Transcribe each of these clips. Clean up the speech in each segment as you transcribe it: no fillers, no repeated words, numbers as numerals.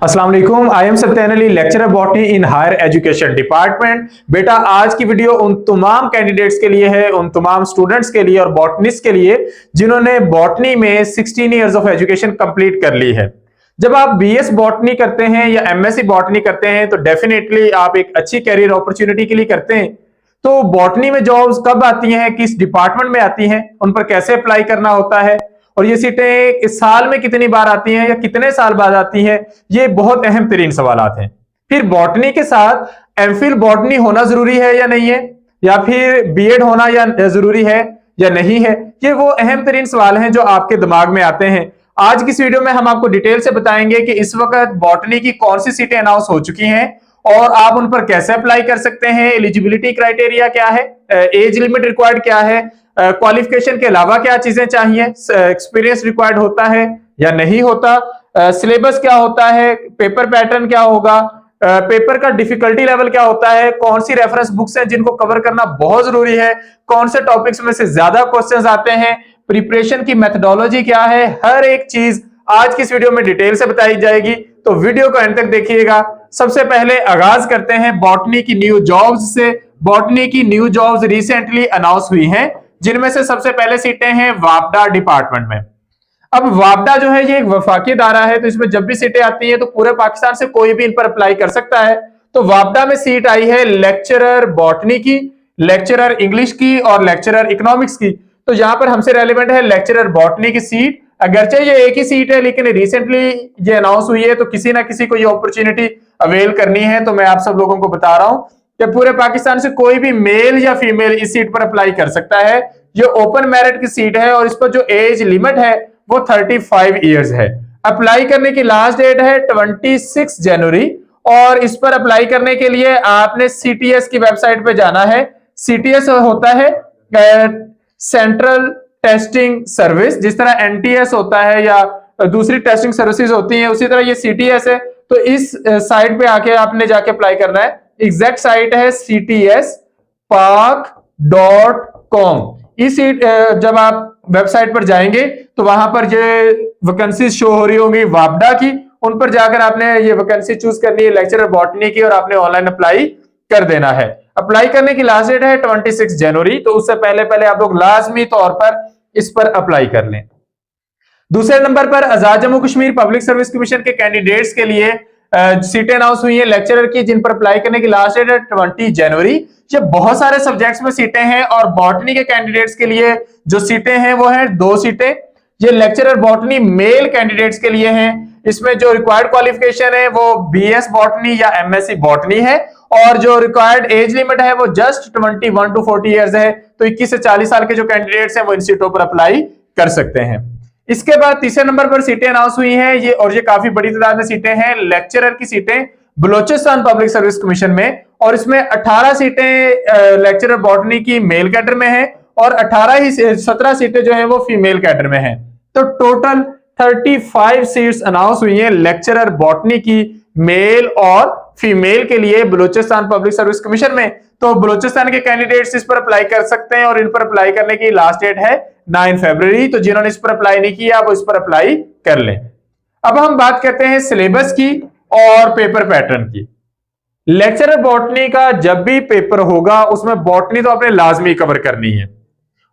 अस्सलाम वालेकुम। I am Satyan Ali, lecturer botany in higher education department. बेटा आज की वीडियो उन तमाम कैंडिडेट्स के लिए है, उन तमाम स्टूडेंट्स के लिए और बॉटनिस्ट के लिए जिन्होंने बॉटनी में 16 इयर्स ऑफ एजुकेशन कंप्लीट कर ली है। जब आप बीएस बॉटनी करते हैं या एमएससी बॉटनी करते हैं तो डेफिनेटली आप एक अच्छी कैरियर अपॉर्चुनिटी के लिए करते हैं। तो बॉटनी में जॉब्स कब आती हैं, किस डिपार्टमेंट में आती हैं, उन पर कैसे अप्लाई करना होता है और ये सीटें इस साल में कितनी बार आती हैं या कितने साल बाद आती हैं, ये बहुत अहम तरीन सवालात हैं। फिर बॉटनी के साथ एमफिल बॉटनी होना जरूरी है या नहीं है, या फिर बीएड होना या जरूरी है या नहीं है, ये वो अहम तरीन सवाल हैं जो आपके दिमाग में आते हैं। आज की इस वीडियो में हम आपको डिटेल से बताएंगे कि इस वक्त बॉटनी की कौन सी सीटें अनाउंस हो चुकी हैं और आप उन पर कैसे अप्लाई कर सकते हैं, एलिजिबिलिटी क्राइटेरिया क्या है, एज लिमिट रिक्वायर्ड क्या है, क्वालिफिकेशन के अलावा क्या चीजें चाहिए, एक्सपीरियंस रिक्वायर्ड होता है या नहीं होता, सिलेबस क्या होता है, पेपर पैटर्न क्या होगा, पेपर का डिफिकल्टी लेवल क्या होता है, कौन सी रेफरेंस बुक्स हैं जिनको कवर करना बहुत जरूरी है, कौन से टॉपिक्स में से ज्यादा क्वेश्चंस आते हैं, प्रिपरेशन की मेथोडोलॉजी क्या है, हर एक चीज आज की इस वीडियो में डिटेल से बताई जाएगी। तो वीडियो को अंत तक देखिएगा। सबसे पहले आगाज करते हैं बॉटनी की न्यू जॉब्स से। बॉटनी की न्यू जॉब्स रिसेंटली अनाउंस हुई हैं, जिनमें से सबसे पहले सीटें हैं वापडा डिपार्टमेंट में। अब वापडा जो है ये एक वफाकी इदारा है, तो इसमें जब भी सीटें आती हैं तो पूरे पाकिस्तान से कोई भी इन पर अप्लाई कर सकता है। तो वापडा में सीट आई है लेक्चरर बॉटनी की, लेक्चरर इंग्लिश की और लेक्चरर इकोनॉमिक्स की। तो यहां पर हमसे रेलेवेंट है लेक्चरर बॉटनी की सीट। अगरचे ये एक ही सीट है लेकिन रिसेंटली ये अनाउंस हुई है, तो किसी ना किसी को ये अपॉर्चुनिटी अवेल करनी है। तो मैं आप सब लोगों को बता रहा हूं कि पूरे पाकिस्तान से कोई भी मेल या फीमेल इस सीट पर अप्लाई कर सकता है। ये ओपन मेरिट की सीट है और इस पर जो एज लिमिट है वो 35 इयर्स है। अप्लाई करने की लास्ट डेट है 26 जनवरी और इस पर अप्लाई करने के लिए आपने सीटीएस की वेबसाइट पे जाना है। सीटीएस होता है सेंट्रल टेस्टिंग सर्विस, जिस तरह एनटीएस होता है या दूसरी टेस्टिंग सर्विसेज होती हैं उसी तरह ये सीटीएस है। तो इस साइट पे आके आपने जाके अप्लाई करना है। एग्जैक्ट साइट है ctspark.com। इस जब आप वेबसाइट पर जाएंगे तो वहां पर ये वैकेंसी शो हो रही होंगी वापडा की, उन पर जाकर आपने ये वैकेंसी चूज करनी है लेक्चरर बॉटनी की और आपने ऑनलाइन अप्लाई कर देना है। अप्लाई करने की लास्ट डेट है 26 जनवरी, तो उससे पहले पहले आप लोग लाजमी तौर पर इस पर अप्लाई कर लें। दूसरे नंबर पर Azad Jammu Kashmir public service commission के कैंडिडेट्स के लिए सीटें अनाउंस हुई हैं लेक्चरर की, जिन पर अप्लाई करने की लास्ट डेट है 20 जनवरी। ये बहुत सारे सब्जेक्ट्स में सीटें हैं और बॉटनी के कैंडिडेट्स के लिए जो सीटें हैं वो हैं 2 सीटें। ये लेक्चरर बॉटनी मेल कैंडिडेट्स के लिए हैं। इसमें जो रिक्वायर्ड क्वालिफिकेशन है वो बीएस बॉटनी या एमएससी बॉटनी है और जो रिक्वायर्ड एज लिमिट है वो जस्ट 21 to 40 इयर्स है। तो 21 से 40 साल के जो कैंडिडेट्स हैं वो इन सीटों पर अप्लाई कर सकते हैं। इसके बाद तीसरे नंबर पर सीटें अनाउंस हुई हैं ये, और ये काफी बड़ी तादाद में सीटें हैं। लेक्चरर की सीटें बलोचिस्तान पब्लिक सर्विस कमीशन में, और इसमें 18 सीटें लेक्चरर बॉटनी की मेल कैडर में है और 17 सीटें जो है वो फीमेल कैडर में है। तो टोटल 35 सीट्स अनाउंस हुई हैं लेक्चरर बॉटनी की मेल और फीमेल के लिए बलूचिस्तान पब्लिक सर्विस कमीशन में। तो बलूचिस्तान के कैंडिडेट्स इस पर अप्लाई कर सकते हैं और इन पर अप्लाई करने की लास्ट डेट है 9 फरवरी। तो जिन्होंने इस पर अप्लाई नहीं किया वो इस पर अप्लाई कर लें। अब हम बात करते हैं सिलेबस की और पेपर पैटर्न की। लेक्चरर बॉटनी का जब भी पेपर होगा उसमें बॉटनी तो आपने लाजमी कवर करनी है।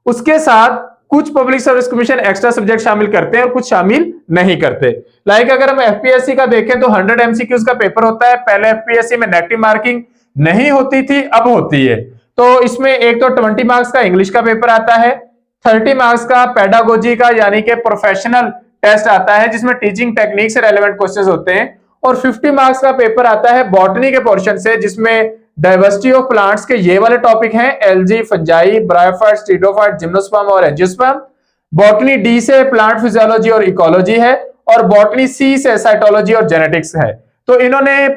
उसके साथ कुछ public service commission extra subject शामिल करते हैं और कुछ शामिल नहीं करते। लाइक अगर हम एफपीएससी का देखें तो 100 एमसीक्यूज का पेपर होता है। पहले एफपीएससी में नेगेटिव मार्किंग नहीं होती थी, अब होती है। तो इसमें एक तो 20 मार्क्स का इंग्लिश का पेपर आता है, 30 मार्क्स का पेडागोजी का यानी कि प्रोफेशनल टेस्ट आता है जिसमें टीचिंग टेक्निक से रेलेवेंट क्वेश्चंस होते हैं, और 50 मार्क्स का पेपर आता है बॉटनी के पोर्शन से जिसमें डाइवर्सिटी ऑफ प्लांट्स के ये वाले टॉपिक हैं एल्गी, फंजाई, ब्रायोफाइट, स्टीडोफाइट, जिम्नोस्पर्म और एंजियोस्पर्म। बॉटनी डी से प्लांट फिजियोलॉजी और इकोलॉजी है और बॉटनी सी से साइटोलॉजी और जेनेटिक्स है। तो इन्होंने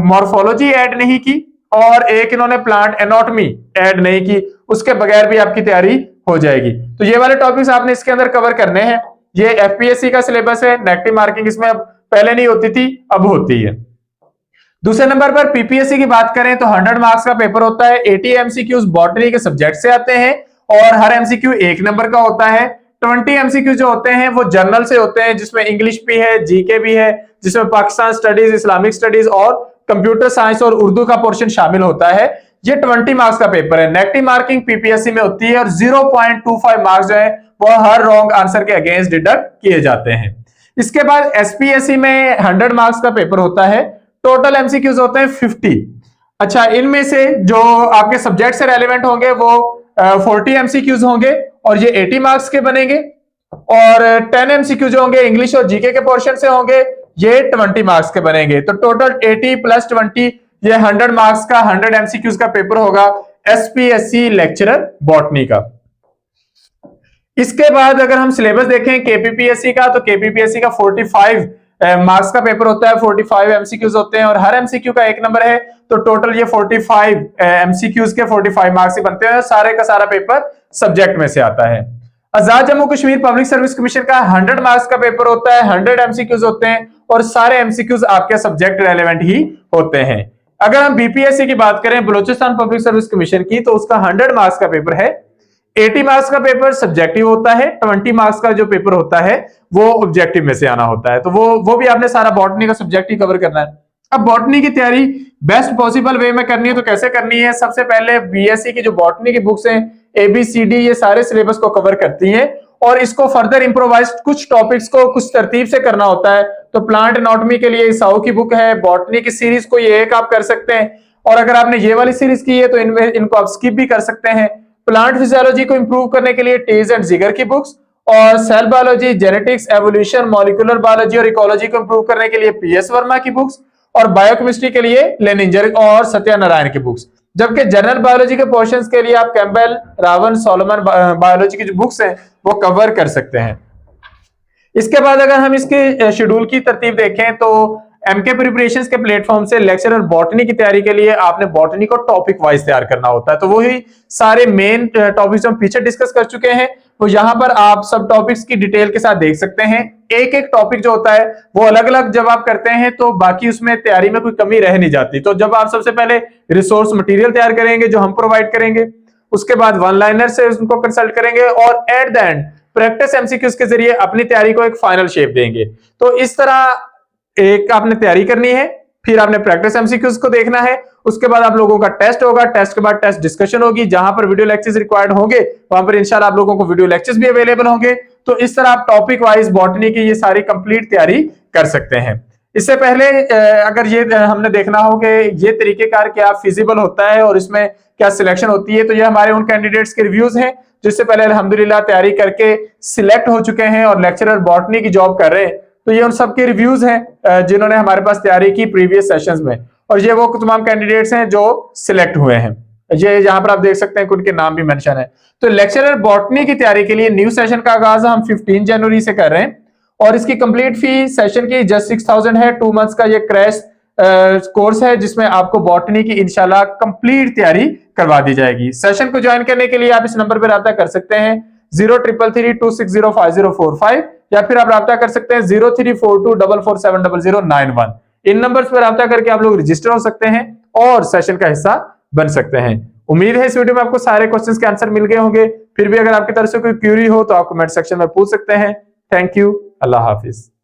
मॉर्फोलॉजी ऐड नहीं की और एक इन्होंने प्लांट एनाटॉमी ऐड नहीं की, उसके बगैर भी आपकी तैयारी हो जाएगी। तो ये वाले टॉपिक्स आपने इसके अंदर कवर करने हैं। ये एफपीएससी का सिलेबस है। नेगेटिव मार्किंग इसमें पहले नहीं होती थी, अब होती है। दूसरे नंबर पर पीपीएससी की बात करें तो 100 मार्क्स का पेपर होता है। 80 एमसीक्यूज बॉटनी के सब्जेक्ट से आते हैं और हर एमसीक्यू 1 नंबर का होता है। 20 एमसीक्यू जो होते हैं वो जर्नल से होते हैं, जिसमें इंग्लिश भी है, जीके भी है, जिसमें पाकिस्तान स्टडीज, इस्लामिक स्टडीज और कंप्यूटर साइंस और उर्दू का पोर्शन शामिल होता है। ये 20 मार्क्स का पेपर है। नेगेटिव मार्किंग पीपीएससी में होती है और 0.25 मार्क्स जो है वो हर रॉन्ग आंसर के अगेंस्ट डिडक्ट किए जाते हैं। इसके बाद एसपीएससी में 100 मार्क्स का पेपर होता है। टोटल एमसीक्यूज होते हैं 50। अच्छा, इनमें से जो आपके सब्जेक्ट से रेलेवेंट होंगे वो 40 एमसीक्यूज होंगे और ये 80 मार्क्स के बनेंगे, और 10 एमसीक्यू जो होंगे इंग्लिश और जीके के पोर्शन से होंगे, ये 20 मार्क्स के बनेंगे। तो टोटल 80 + 20 ये 100 मार्क्स का 100 एमसीक्यूज का पेपर होगा एसपीएससी लेक्चरर बॉटनी का। इसके बाद अगर हम सिलेबस देखें केपीपीएससी का, तो केपीपीएससी का 45 मार्क्स का पेपर होता है, 45 एमसीक्यूज होते हैं और हर एमसीक्यू का 1 नंबर है। तो टोटल ये 45 एमसीक्यूज के 45 मार्क्स ही बनते हैं। सारे का सारा पेपर सब्जेक्ट में से आता है। Azad Jammu Kashmir public service commission का 100 मार्क्स का पेपर होता है, 100 एमसीक्यूज होते हैं और सारे एमसीक्यूज आपके सब्जेक्ट रेलेवेंट ही होते हैं। अगर हम बीपीएससी की बात करें, बलूचिस्तान पब्लिक सर्विस कमीशन की, तो उसका 100 मार्क्स का पेपर है। 80 मार्क्स का पेपर सब्जेक्टिव होता है, 20 मार्क्स का जो पेपर होता है वो ऑब्जेक्टिव में से आना होता है। तो वो भी आपने सारा बॉटनी का सब्जेक्ट ही कवर करना है। अब बॉटनी की तैयारी बेस्ट पॉसिबल वे में करनी है तो कैसे करनी है? सबसे पहले बीएससी की जो बॉटनी की बुक्स हैं, एबीसीडी, ये सारे सिलेबस को कवर करती हैं और इसको फर्दर इंप्रोवाइज कुछ टॉपिक्स को कुछ तरतीब से करना होता है। तो प्लांट एनाटॉमी के लिए साउ की बुक है, बॉटनी की सीरीज को ये एक आप कर सकते हैं, और अगर आपने ये वाली सीरीज की है तो इनको आप स्किप भी कर सकते हैं। प्लांट फिजियोलॉजी को इंप्रूव करने के लिए टेज एंड जिगर की बुक्स, और cell biology, genetics, evolution, molecular biology और इकोलॉजी को इंप्रूव करने के लिए पीएस वर्मा की बुक्स, और बायोकेमिस्ट्री के लिए लेनिंजर और सत्यानारायण की बुक्स। जबकि जनरल बायोलॉजी के पोर्शंस के लिए आप कैम्पबेल, रावन, सोलोमन बायोलॉजी की जो बुक्स हैं वो कवर कर सकते हैं। इसके बाद अगर हम इसके शेड्यूल की तरतीब देखें तो एमके प्रिपरेशंस के प्लेटफॉर्म से लेक्चरर बॉटनी की तैयारी के लिए आपने बॉटनी को टॉपिक वाइज तैयार करना होता है। तो वही सारे मेन टॉपिक्स हम पीछे डिस्कस कर चुके हैं, तो यहाँ पर आप सब टॉपिक्स की डिटेल के साथ देख सकते हैं। एक एक टॉपिक जो होता है वो अलग अलग जब आप करते हैं तो बाकी उसमें तैयारी में कोई कमी रह नहीं जाती। तो जब आप सबसे पहले रिसोर्स मटेरियल तैयार करेंगे जो हम प्रोवाइड करेंगे, उसके बाद वन लाइनर से उनको कंसल्ट करेंगे और at the end practice MCQs के जरिए अपनी तैयारी को एक फाइनल शेप देंगे। तो इस तरह एक आपने तैयारी करनी है, फिर आपने प्रैक्टिस एमसीक्यूज को देखना है, उसके बाद आप लोगों का टेस्ट होगा, टेस्ट के बाद टेस्ट डिस्कशन होगी, जहां पर वीडियो लेक्चर्स रिक्वायर्ड होंगे वहां पर इंशाल्लाह आप लोगों को वीडियो लेक्चर्स भी अवेलेबल होंगे। तो इस तरह आप टॉपिक वाइज बॉटनी की ये सारी कंप्लीट तैयारी कर सकते हैं। इससे पहले अगर ये हमने देखना हो कि ये तरीकेकार क्या फिजिबल होता है और इसमें क्या सिलेक्शन होती है, तो ये हमारे उन कैंडिडेट्स के रिव्यूज हैं जिससे पहले अल्हम्दुलिल्लाह तैयारी करके सिलेक्ट हो चुके हैं और लेक्चरर बॉटनी की जॉब कर रहे हैं। तो ये उन सबके रिव्यूज हैं जिन्होंने हमारे पास तैयारी की प्रीवियस सेशंस में, और ये वो तमाम कैंडिडेट्स हैं जो सिलेक्ट हुए हैं। ये यहाँ पर आप देख सकते हैं, उनके नाम भी मेंशन है। तो लेक्चरर बॉटनी की तैयारी के लिए न्यू सेशन का आगाज हम 15 जनवरी से कर रहे हैं और इसकी कंप्लीट फी सेशन की जस्ट 6000 है। 2 मंथ्स का ये क्रैश कोर्स है जिसमें आपको बॉटनी की इंशाल्लाह कंप्लीट तैयारी करवा दी जाएगी। सेशन को ज्वाइन करने के लिए आप इस नंबर पर राब्ता कर सकते हैं 0333260545, या फिर आप राब्ता कर सकते हैं 0342447091। इन नंबर्स पर राब्ता करके आप लोग रजिस्टर हो सकते हैं और सेशन का हिस्सा बन सकते हैं। उम्मीद है इस वीडियो में आपको सारे क्वेश्चंस के आंसर मिल गए होंगे। फिर भी अगर आपकी तरफ से कोई क्यूरी हो तो आप कमेंट सेक्शन में पूछ सकते हैं। Thank you. Allah Hafiz.